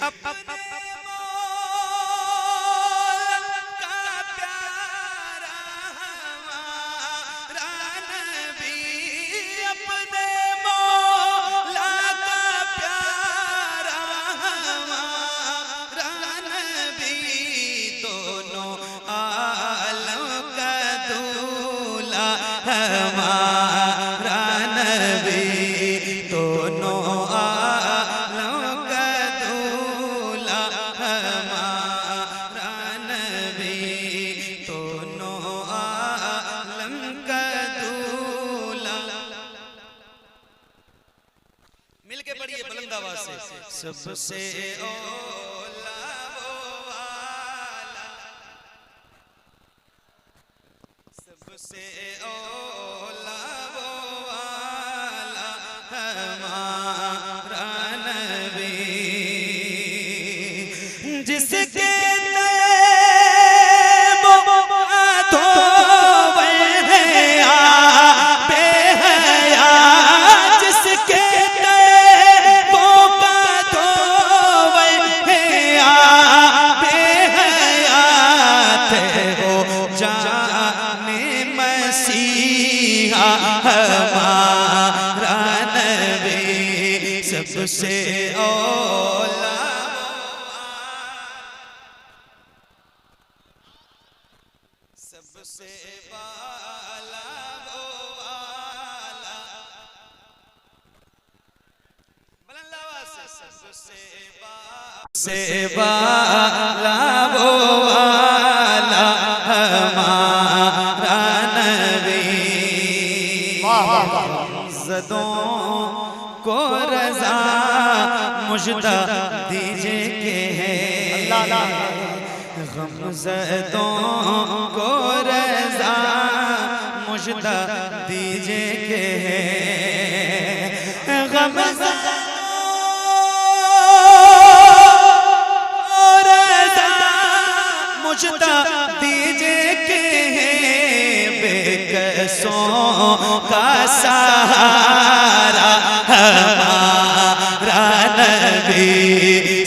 अपने हमारा नबी दोनों आलम का दूल्हा हमारा नबी दोनों आलम का दूल्हा। मिलके पढ़िए बुलंद आवाज से सबसे ओला वो वाला सबसे ओला वो वाला हमारा नबी जिसके हमारा नबी सबसे औला सबसे वाला वो वाला बुलंद आवाज से सबसे वाला वो वाला हमारा नबी ज़दों को रज़ा मुझदा दीजिए के है ग़मज़दों को रज़ा मुझदा दीजिए के है ग़मज़दों को रज़ा मुझदा दीजिए के है बेकसों का सहारा हमारा नबी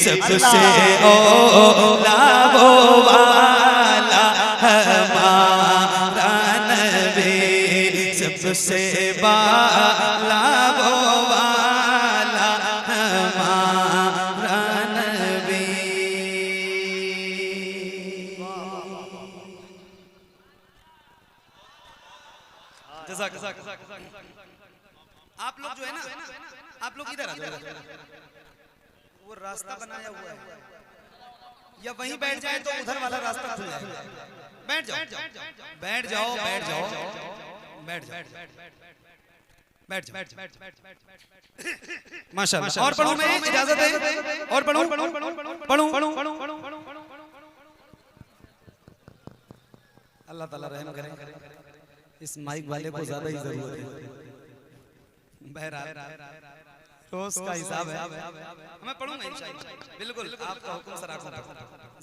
सबसे औला वो वाला हमारा नबी सबसे वाला वो वाला हमारा नबी। आप लोग जो है ना आप लोग इधर आ जाओ वो रास्ता बनाया हुआ है या वहीं बैठ जाए तो उधर वाला रास्ता खुल जाए बैठ जाओ बैठ जाओ बैठ जाओ बैठ जाओ बैठ जाओ माशाल्लाह और पढ़ूं मैं इजाजत है और पढ़ूं अल्लाह ताला रहम करे इस माइक वाले को ज्यादा ही जरूरत है बहरहाल रोज का हिसाब है मैं पढ़ूंगा इंशाल्लाह बिल्कुल आपका हुक्म सर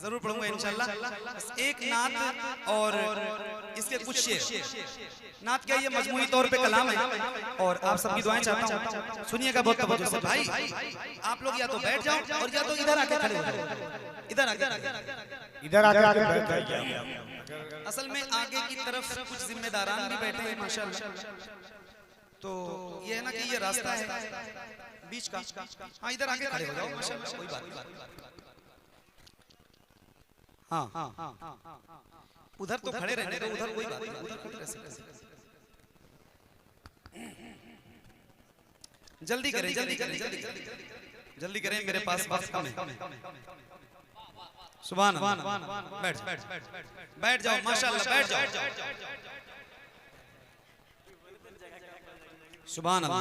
जरूर पढ़ूंगा इंशाल्लाह। एक नात और इसके कुछ शेर नात क्या ये मजमूई तौर पे कलाम है और आप सबकी दुआएं चाहता हूं सुनिएगा बहुत तवज्जो से भाई आप लोग या तो बैठ जाओ और या तो इधर आके खड़े हो जाओ इधर आके बैठ जाइए। असल में आगे की तरफ कुछ जिम्मेदारान भी बैठे हैं माशाल्लाह तो ये है ना कि ये रास्ता है बीच का हाँ इधर आके खड़े हो जाओ माशाल्लाह कोई बात नहीं हाँ उधर तो खड़े रहने दो उधर कोई बात नहीं उधर खड़े रह सकते जल्दी करें जल्दी करें मेरे पास वक्त कम है सुभान अल्लाह बैठ जाओ माशाल्लाह बैठ जाओ सुभान अल्लाह